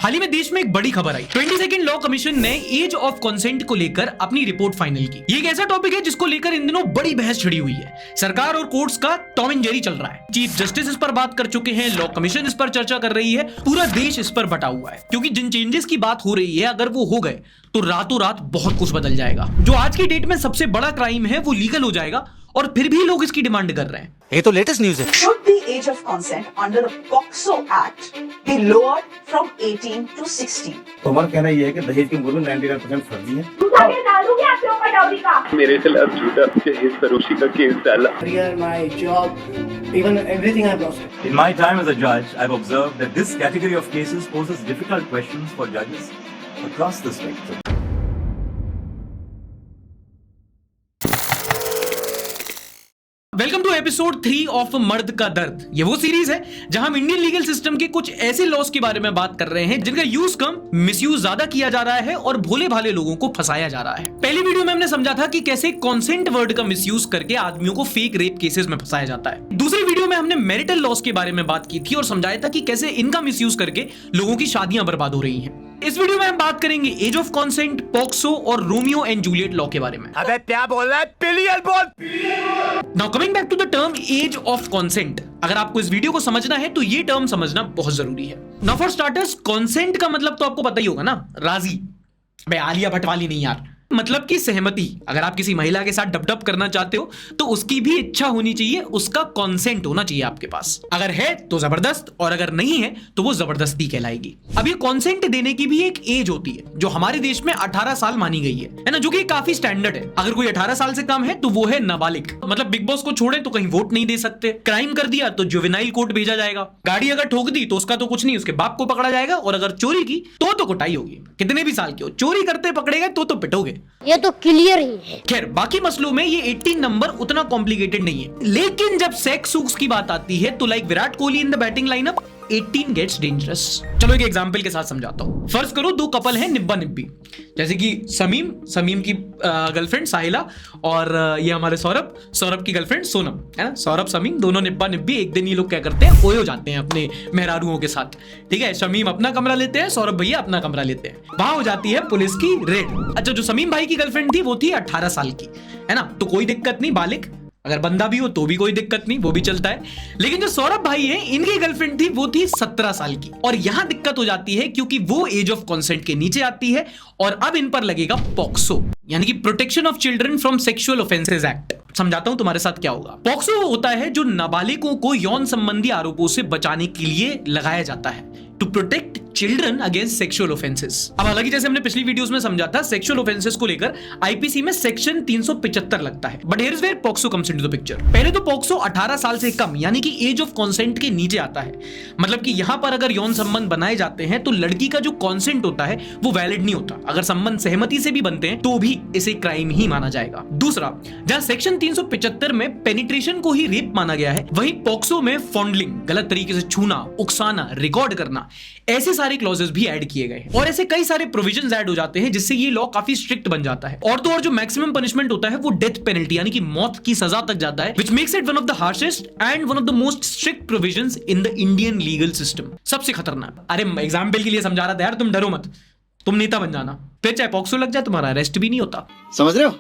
हाल ही में देश में एक बड़ी खबर आई। 22nd लॉ कमीशन ने एज ऑफ कंसेंट को लेकर अपनी रिपोर्ट फाइनल की। ये एक ऐसा टॉपिक है जिसको लेकर इन दिनों बड़ी बहस छिड़ी हुई है। सरकार और कोर्ट्स का टॉम एंड जेरी चल रहा है। चीफ जस्टिस इस पर बात कर चुके हैं, लॉ कमीशन इस पर चर्चा कर रही है, पूरा देश इस पर बटा हुआ है। क्योंकि जिन चेंजेस की बात हो रही है, अगर वो हो गए तो रातों रात बहुत कुछ बदल जाएगा। जो आज की डेट में सबसे बड़ा क्राइम है वो लीगल हो जाएगा, और फिर भी लोग इसकी डिमांड कर रहे हैं। ये तो लेटेस्ट न्यूज है। Should the age of consent under the POCSO Act be lowered from 18 to 16? तो हमारा कहना ये है कि दहेज के मुद्दे में 99% फर्जी है। मेरे खिलाफ झूठा दहेज फरोशी का केस डाला। career, my job, even everything I've lost. In my time as a judge, I've observed that this category of cases poses difficult questions for judges across the spectrum. Welcome to episode 3 of मर्द का दर्द। ये वो series है जहां हम Indian legal system के कुछ ऐसे लॉस के बारे में बात कर रहे हैं जिनका यूज कम, मिसयूज ज्यादा किया जा रहा है और भोले भाले लोगों को फंसाया जा रहा है। पहली वीडियो में हमने समझा था कि कैसे कॉन्सेंट वर्ड का मिसयूज करके आदमियों को फेक रेप केसेस में फंसाया जाता है। दूसरी वीडियो में हमने मैरिटल लॉस के बारे में बात की थी और समझाया था कि कैसे इनका मिसयूज करके लोगों की शादियां बर्बाद हो रही हैं। इस वीडियो में हम बात करेंगे एज ऑफ कॉन्सेंट, पॉक्सो और रोमियो एंड जूलियट लॉ के बारे में। अबे क्या बोल रहा है? पिलियन बोल। Now coming back to the term age of consent, अगर आपको इस वीडियो को समझना है तो ये टर्म समझना बहुत जरूरी है। नाउ फॉर स्टार्टर्स, कॉन्सेंट का मतलब तो आपको पता ही होगा ना, राजी। बे आलिया भट्ट वाली नहीं यार, मतलब कि सहमति। अगर आप किसी महिला के साथ डब करना चाहते हो तो उसकी भी इच्छा होनी चाहिए, उसका कॉन्सेंट होना चाहिए आपके पास। अगर है तो जबरदस्त, और अगर नहीं है तो वो जबरदस्ती कहलाएगी। अब ये कॉन्सेंट देने की भी एक एज होती है जो हमारे देश में 18 साल मानी गई है ना, जो कि काफी स्टैंडर्ड है। अगर कोई 18 साल से कम है तो वो है नाबालिग। मतलब बिग बॉस को छोड़े तो कहीं वोट नहीं दे सकते, क्राइम कर दिया तो जुवेनाइल कोर्ट भेजा जाएगा, गाड़ी अगर ठोक दी तो उसका तो कुछ नहीं, उसके बाप को पकड़ा जाएगा, और अगर चोरी की तो कुटाई होगी। कितने भी साल के हो, चोरी करते पकड़े गए तो पिटोगे। ये तो क्लियर ही है। खैर, बाकी मसलों में ये 18 नंबर उतना कॉम्प्लिकेटेड नहीं है, लेकिन जब सेक्स सूक्स की बात आती है तो like Virat Kohli in the batting lineup, 18 gets dangerous. चलो एक एग्जांपल के साथ समझाता हूं। फर्ज करो दो कपल हैं निब्बा निब्बी, जैसे कि समीम की गर्लफ्रेंड साहिला और ये हमारे सौरभ की गर्लफ्रेंड सोनम, है ना। सौरभ समीम दोनों निब्बा निब्बी। एक दिन ये लोग क्या करते हैं, ओयो जाते हैं अपने मेहरारूओं के साथ, ठीक है। समीम अपना कमरा लेते हैं, सौरभ भैया अपना कमरा लेते हैं। वहां हो जाती है पुलिस की रेड। अच्छा, जो समीम भाई की गर्लफ्रेंड थी वो थी 18 साल की, है ना, तो कोई दिक्कत नहीं, बालिग। अगर बंदा भी हो तो भी कोई दिक्कत नहीं, वो भी चलता है। लेकिन जो सौरभ भाई है, इनकी गर्लफ्रेंड थी वो थी 17 साल की, और यहां दिक्कत हो जाती है क्योंकि वो एज ऑफ कंसेंट के नीचे आती है, और अब इन पर लगेगा पॉक्सो, यानी कि protection of children from sexual offences act. समझाता हूं तुम्हारे साथ क्या होगा। पॉक्सो होता है जो नाबालिगों को यौन संबंधी आरोपों से बचाने के लिए लगाया जाता है, to protect children against sexual offences. अब हालांकि जैसे हमने पिछली वीडियोस में समझा था, सेक्सुअल ऑफेंसेस को लेकर आईपीसी में सेक्शन 375 लगता है, but here is where POCSO comes into the picture. पहले तो पॉक्सो 18 साल से कम, यानी कि एज ऑफ कंसेंट के नीचे आता है। मतलब कि यहां पर अगर यौन संबंध बनाए जाते हैं तो लड़की का जो कंसेंट होता है वो वैलिड नहीं होता। अगर संबंध सहमति से भी बनते हैं तो भी इसे क्राइम ही माना जाएगा। दूसरा, जहां सेक्शन 375 में पेनिट्रेशन को ही रेप माना गया है, वहीं पॉक्सो में फॉन्डलिंग, गलत तरीके से छूना, उकसाना, रिकॉर्ड करना, ऐसे सारे क्लॉजेस भी ऐड किए गए, और ऐसे कई सारे प्रोविजंस ऐड हो जाते हैं जिससे ये लॉ काफी स्ट्रिक्ट बन जाता है। और तो और जो मैक्सिमम पनिशमेंट होता है वो डेथ पेनल्टी, यानी कि मौत की सजा तक जाता है, which makes it one of the harshest and one of the most strict provisions in the Indian legal system. सबसे खतरनाक। अरे एग्जांपल के लिए समझा रहा था यार, तुम डरो मत, तुम नेता बन जाना, फिर चाहे पॉक्सो लग जाए तुम्हारा अरेस्ट भी नहीं होता। समझ रहे हो?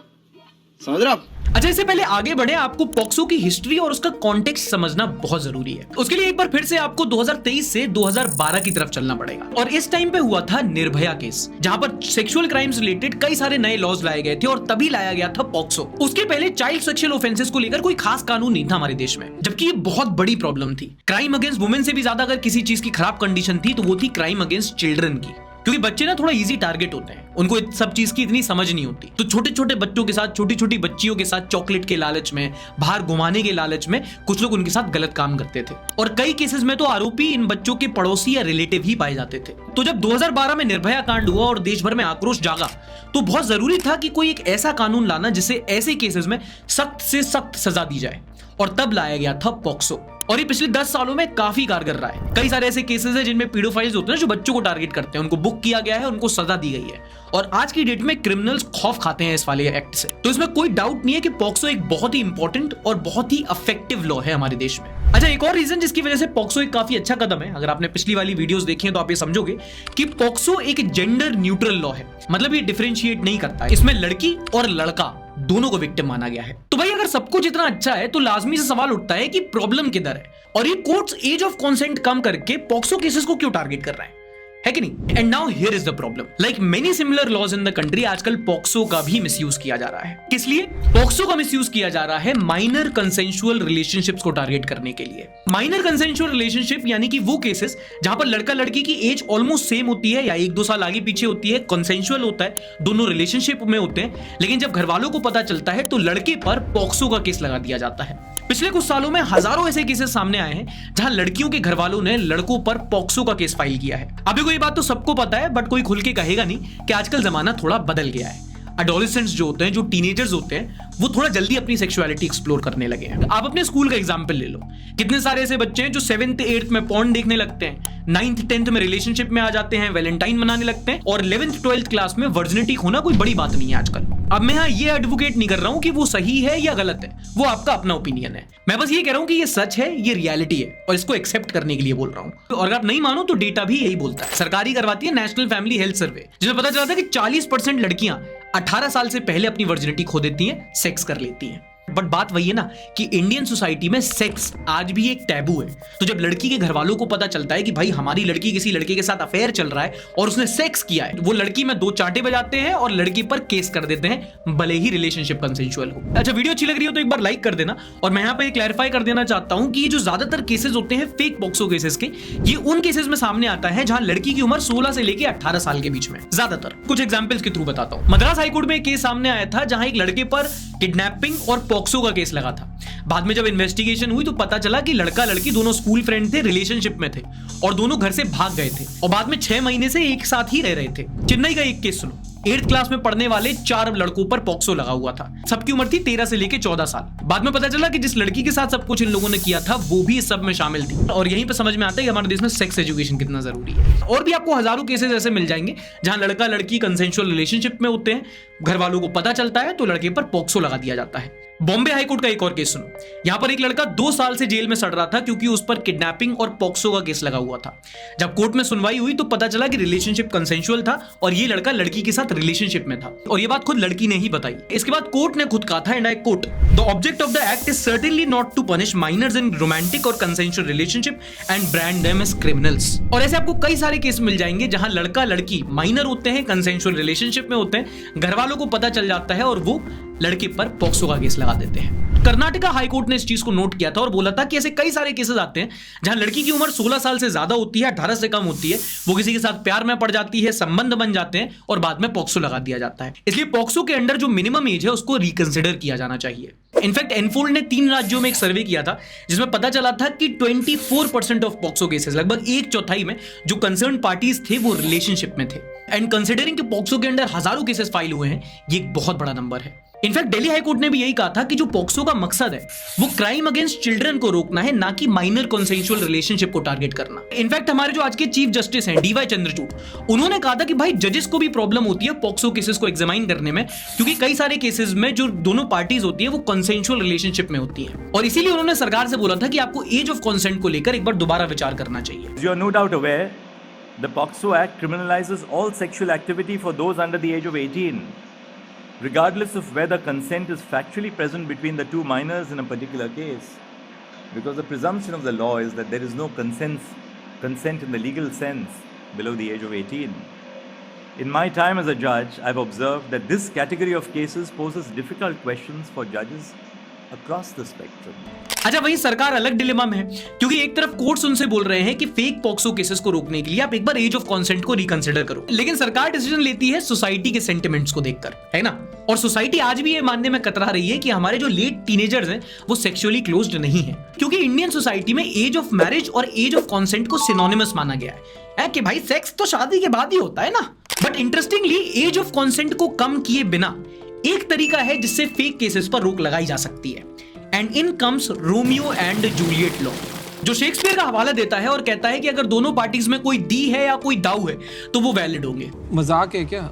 समझ रहे हो आप? अच्छा, इससे पहले आगे बढ़े, आपको पॉक्सो की हिस्ट्री और उसका कॉन्टेक्स्ट समझना बहुत जरूरी है। उसके लिए एक बार फिर से आपको 2023 से 2012 की तरफ चलना पड़ेगा, और इस टाइम पे हुआ था निर्भया केस, जहां पर सेक्सुअल क्राइम्स रिलेटेड कई सारे नए लॉज लाए गए थे, और तभी लाया गया था पॉक्सो। उसके पहले चाइल्ड सेक्सुअल ऑफेंसेस को लेकर कोई खास कानून नहीं था हमारे देश में, जबकि ये बहुत बड़ी प्रॉब्लम थी। क्राइम अगेंस्ट वुमेन से भी ज्यादा अगर किसी चीज की खराब कंडीशन थी तो वो थी क्राइम अगेंस्ट चिल्ड्रन की, क्योंकि बच्चे ना थोड़ा इजी टारगेट होते हैं, उनको सब चीज की इतनी समझ नहीं होती। तो छोटे छोटे बच्चों के साथ, छोटी छोटी बच्चियों के साथ चॉकलेट के लालच में, बाहर घुमाने के लालच में कुछ लोग उनके साथ गलत काम करते थे, और कई केसेस में तो आरोपी इन बच्चों के पड़ोसी या रिलेटिव ही पाए जाते थे। तो जब 2012 में निर्भया कांड हुआ और देश भर में आक्रोश जागा, तो बहुत जरूरी था कि कोई एक ऐसा कानून लाना जिससे ऐसे केसेस में सख्त से सख्त सजा दी जाए, और तब लाया गया था पॉक्सो। और ये पिछले 10 सालों में काफी कारगर रहा है। कई सारे ऐसे केसेस हैं जिनमें पीडोफाइल्स होते हैं जो बच्चों को टारगेट करते हैं, उनको बुक किया गया है, उनको सजा दी गई है और आज की डेट में क्रिमिनल्स खौफ खाते हैं इस वाले एक्ट से। तो इसमें कोई डाउट नहीं है कि पॉक्सो एक बहुत ही इंपॉर्टेंट और बहुत ही इफेक्टिव लॉ है हमारे देश में। अच्छा, एक और रीजन जिसकी वजह से पॉक्सो एक काफी अच्छा कदम है, अगर आपने पिछली वाली वीडियोस देखी हैं तो आप ये समझोगे कि पॉक्सो एक जेंडर न्यूट्रल लॉ है। मतलब ये डिफरेंशिएट नहीं करता है, इसमें लड़की और लड़का दोनों को विक्टिम माना गया है। तो भाई अगर सब कुछ इतना अच्छा है तो लाजमी से सवाल उठता है कि प्रॉब्लम किधर है और ये कोर्ट्स एज ऑफ कंसेंट कम करके पॉक्सो केसेस को क्यों टारगेट कर रहा है कि नहीं? And now here is the problem, like many similar laws in the country, आजकल पॉक्सो का भी मिसयूज किया जा रहा है। किस लिए पॉक्सो का मिसयूज किया जा रहा है? माइनर कंसेंशुअल रिलेशनशिप्स को टारगेट करने के लिए। माइनर कंसेंशुअल रिलेशनशिप यानी कि वो केसेस जहां पर लड़का लड़की की एज ऑलमोस्ट सेम होती है या 1-2 साल आगे पीछे होती है, कंसेंशुअल होता है, दोनों रिलेशनशिप में होते हैं, लेकिन जब घर वालों को पता चलता है तो लड़के पर पॉक्सो का केस लगा दिया जाता है। पिछले कुछ सालों में हजारों ऐसे केसेस सामने आए हैं जहां लड़कियों के घर वालों ने लड़कों पर पॉक्सो का केस फाइल किया है। अभी कोई बात तो सबको पता है, बट कोई खुल के कहेगा नहीं कि आजकल जमाना थोड़ा बदल गया है। एडोलेसेंट्स जो होते हैं, जो टीनेजर्स होते हैं, वो थोड़ा जल्दी अपनी सेक्सुअलिटी एक्सप्लोर करने लगे हैं। आप अपने स्कूल का एग्जांपल ले लो, कितने सारे ऐसे बच्चे हैं जो 7th 8th में पॉर्न देखने लगते हैं, 9th 10th में रिलेशनशिप में आ जाते हैं, वैलेंटाइन मनाने लगते हैं और 11th 12th क्लास में वर्जिनिटी खोना कोई बड़ी बात नहीं है आजकल। अब मैं यहाँ ये एडवोकेट नहीं कर रहा हूं कि वो सही है या गलत है, वो आपका अपना ओपिनियन है। मैं बस ये कह रहा हूं कि ये सच है, ये रियलिटी है और इसको एक्सेप्ट करने के लिए बोल रहा हूं। और अगर आप नहीं मानो तो डेटा भी यही बोलता है। सरकारी करवाती है नेशनल फैमिली हेल्थ सर्वे, जिसमें पता चला था कि 40% लड़कियां 18 साल से पहले अपनी वर्जिनिटी खो देती हैं, सेक्स कर लेती हैं। बट बात वही है ना कि इंडियन सोसाइटी में सेक्स आज भी एक टैबू है। तो जब लड़की के घर वालों को पता चलता है कि भाई हमारी लड़की किसी लड़के के साथ अफेयर चल रहा है और उसने सेक्स किया है, वो लड़की में 2 चांटे बजाते हैं और लड़की पर केस कर देते हैं, भले ही रिलेशनशिप कंसेंशुअल हो। अच्छा, वीडियो अच्छी लग रही हो तो एक बार लाइक कर देना। और मैं यहाँ पे क्लैरिफाई कर देना चाहता हूं कि ये जो ज्यादातर केसेस होते हैं फेक पॉक्सो केसेस के, ये उन केसेस में सामने आता है जहां लड़की की उम्र 16 से लेकर 18 साल के बीच में। ज्यादातर कुछ एग्जाम्पल्स के थ्रू बताता हूं। मद्रास हाईकोर्ट में एक केस सामने आया था जहां एक लड़के पर किडनैपिंग और पॉक्सो का केस लगा था। बाद में जब इन्वेस्टिगेशन हुई तो पता चला कि लड़का लड़की दोनों स्कूल फ्रेंड थे, रिलेशनशिप में थे और दोनों घर से भाग गए थे और बाद में 6 महीने से एक साथ ही रह रहे थे। चेन्नई का एक केस सुनो, 8th क्लास में पढ़ने वाले 4 लड़कों पर पॉक्सो लगा हुआ था। सबकी उम्र थी 13 से लेकर 14 साल। बाद में पता चला कि जिस लड़की के साथ सब कुछ इन लोगों ने किया था वो भी इस सब में शामिल थी। और यहीं पे समझ में आता है कि हमारे देश में सेक्स एजुकेशन कितना जरूरी है। और भी आपको हजारों केसेस ऐसे मिल जाएंगे जहां लड़का लड़की कंसेंशुअल रिलेशनशिप में होते हैं, घर वालों को पता चलता है तो लड़के पर पॉक्सो लगा दिया जाता है। बॉम्बे हाईकोर्ट का एक और केस सुनो, यहां पर एक लड़का 2 साल से जेल में सड़ रहा था क्योंकि उस पर किडनैपिंग और पॉक्सो का केस लगा हुआ था। जब कोर्ट में सुनवाई हुई तो पता चला कि रिलेशनशिप कंसेंशुअल था और ये लड़का लड़की के साथ रिलेशनशिप में था और ये बात खुद लड़की ने ही बताई। इसके बाद कोर्ट ने खुद कहा था, and I quote, the object of the act is certainly not to punish minors in romantic और consensual relationship and brand them as criminals. और ऐसे आपको कई सारे केस मिल जाएंगे जहां लड़का लड़की माइनर होते हैं, कंसेंशुअल रिलेशनशिप में होते हैं, घर वालों को पता चल जाता है और वो लड़के पर पॉक्सो का केस लगा देते हैं। कर्नाटका हाईकोर्ट ने इस चीज को नोट किया था और बोला था कि ऐसे कई सारे केसेस आते हैं जहां लड़की की उम्र 16 साल से ज्यादा होती है, 18 से कम होती है, वो किसी के साथ प्यार में पड़ जाती है, संबंध बन जाते हैं और बाद में पॉक्सो लगा दिया जाता है। इसलिए पॉक्सो के अंडर जो मिनिमम एज है उसको रिकंसिडर किया जाना चाहिए। इनफैक्ट एनफोल्ड ने 3 राज्यों में एक सर्वे किया था जिसमें पता चला था कि 24% ऑफ पॉक्सो केसेस, लगभग 1/4 में जो कंसर्न पार्टीज थे वो रिलेशनशिप में थे। एंड कंसिडरिंग कि पॉक्सो के अंदर हजारों केसेस फाइल हुए हैं, ये एक बहुत बड़ा नंबर है। इनफैक्ट दिल्ली हाईकोर्ट ने भी यही कहा था कि जो पॉक्सो का मकसद है वो क्राइम अगेंस्ट चिल्ड्रन को रोकना है, ना कि माइनर कंसेंशुअल रिलेशनशिप को टारगेट करना। इनफैक्ट हमारे जो आज के चीफ जस्टिस हैं DY चंद्रचूड़, उन्होंने कहा था कि भाई जजेस को भी प्रॉब्लम होती है पॉक्सो केसेस को एग्जामिन करने में, क्योंकि कई सारे केसेस में जो दोनों पार्टीज होती है वो कंसेंशुअल रिलेशनशिप में होती है और इसीलिए उन्होंने सरकार से बोला था कि आपको एज ऑफ कंसेंट को लेकर एक बार दोबारा विचार करना चाहिए। You are no doubt aware, the POCSO Act criminalizes all sexual activity for those under the age of 18, regardless of whether consent is factually present between the two minors in a particular case. Because the presumption of the law is that there is no consent in the legal sense below the age of 18. In my time as a judge, I've observed that this category of cases poses difficult questions for judges across the spectrum. अच्छा, वहीं सरकार अलग dilemma में है क्योंकि एक तरफ courts उनसे बोल रहे हैं कि फेक पॉक्सो केसेस को रोकने के लिए आप एक बार एज ऑफ कंसेंट को रिकंसिडर करो, लेकिन सरकार डिसीजन लेती है सोसाइटी के सेंटिमेंट्स को देखकर, है ना। और सोसाइटी आज भी ये मानने में कतरा रही है कि हमारे जो लेट टीनेजर्स हैं वो सेक्सुअली क्लोज्ड नहीं है, क्योंकि इंडियन सोसाइटी में एज ऑफ मैरिज और एज ऑफ कंसेंट को सिनोनिमस माना गया है कि भाई सेक्स तो शादी के बाद ही होता है ना। But interestingly age of consent को कम किए बिना एक तरीका है जिससे फेक केसेस पर रोक लगाई जा सकती है, and in comes Romeo and Juliet law. जो शेक्सपियर का हवाला देता है और कहता है कि अगर दोनों पार्टीज में कोई दी है या कोई दाऊ है तो वो वैलिड होंगे। मजाक है क्या?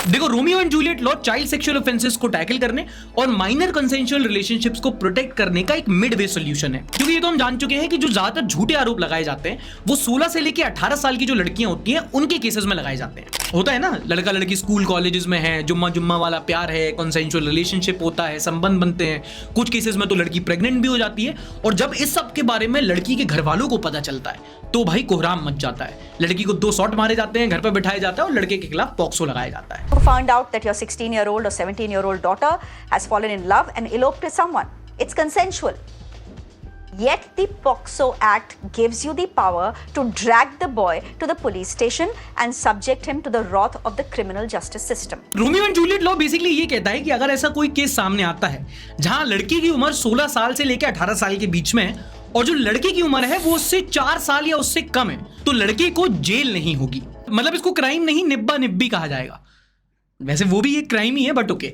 देखो, Romeo and Juliet law child sexual offences को टैकल करने और माइनर कंसेंशुअल रिलेशनशिप्स को प्रोटेक्ट करने का एक मिड वे सॉल्यूशन है। क्योंकि ये तो हम जान चुके हैं कि जो ज्यादातर झूठे आरोप लगाए जाते हैं वो 16 से लेकर 18 साल की जो लड़कियां होती हैं उनके केसेस में लगाए जाते हैं। होता है ना, लड़का लड़की स्कूल कॉलेजेस में है, जुम्मा जुम्मा वाला प्यार है, कंसेंशुअल रिलेशनशिप होता है, संबंध बनते हैं, कुछ केसेस में तो लड़की प्रेग्नेंट भी हो जाती है। और जब इस सब के बारे में लड़की के घर वालों को पता चलता है तो भाई कोहराम मच जाता है। लड़की को 2 शॉट मारे जाते हैं, घर पर बिठाया जाता है और लड़के के खिलाफ पॉक्सो लगाया जाता है। You found out that your 16-year-old or 17-year-old daughter has fallen in love and eloped with someone. It's consensual. Yet the POCSO Act gives you the power to drag the boy to the police station and subject him to the wrath of the criminal justice system. Romeo and Juliet law basically ये कहता है कि अगर ऐसा कोई case सामने आता है जहां लड़की की उम्र 16 साल से लेकर 18 साल के बीच में है और जो लड़के की उम्र है वो उससे 4 साल या उससे कम है, तो लड़के को जेल नहीं होगी। मतलब इसको क्राइम नहीं, निब्बा निब्बी कहा जाएगा। वैसे वो भी एक क्राइम ही है, but okay.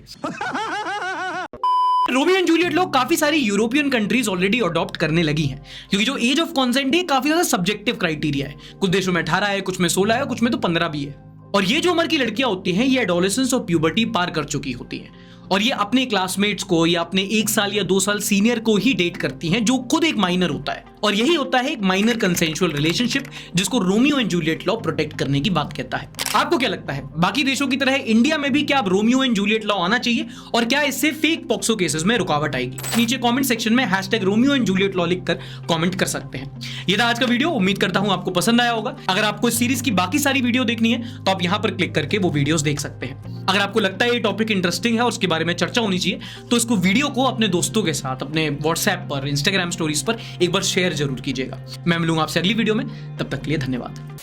Romeo and Juliet law काफी सारी यूरोपियन कंट्रीज ऑलरेडी अडॉप्ट करने लगी हैं, क्योंकि जो एज ऑफ कॉन्सेंट है काफी ज्यादा सब्जेक्टिव क्राइटेरिया है। कुछ देशों में 18 है, कुछ में 16 है, कुछ में तो 15 भी है। और ये जो उम्र की लड़कियां होती हैं ये एडोलेसेंस और प्यूबर्टी पार कर चुकी होती हैं और ये अपने क्लासमेट्स को या अपने 1 साल या 2 साल सीनियर को ही डेट करती हैं जो खुद एक माइनर होता है। और यही होता है एक माइनर कंसेंशुअल रिलेशनशिप जिसको Romeo and Juliet law protect करने की बात कहता है। आपको क्या लगता है, बाकी देशों की तरह इंडिया में भी क्या अब रोमियो एंड जूलियट लॉ आना चाहिए और क्या इससे फेक पॉक्सो केसेस में रुकावट आएगी? नीचे कमेंट सेक्शन में #रोमियो एंड जूलियट लॉ लिखकर कमेंट कर सकते हैं। ये था आज का वीडियो, उम्मीद करता हूं आपको पसंद आया होगा। अगर आपको इस सीरीज की बाकी सारी वीडियो देखनी है तो आप यहां पर क्लिक करके वो वीडियोस देख सकते हैं। अगर आपको लगता है ये टॉपिक इंटरेस्टिंग है और उसके बारे में चर्चा होनी चाहिए तो इसको वीडियो को अपने दोस्तों के साथ अपने व्हाट्सएप पर, इंस्टाग्राम स्टोरीज पर एक बार शेयर जरूर कीजिएगा। मैं मिलूंगा आपसे अगली वीडियो में, तब तक के लिए धन्यवाद।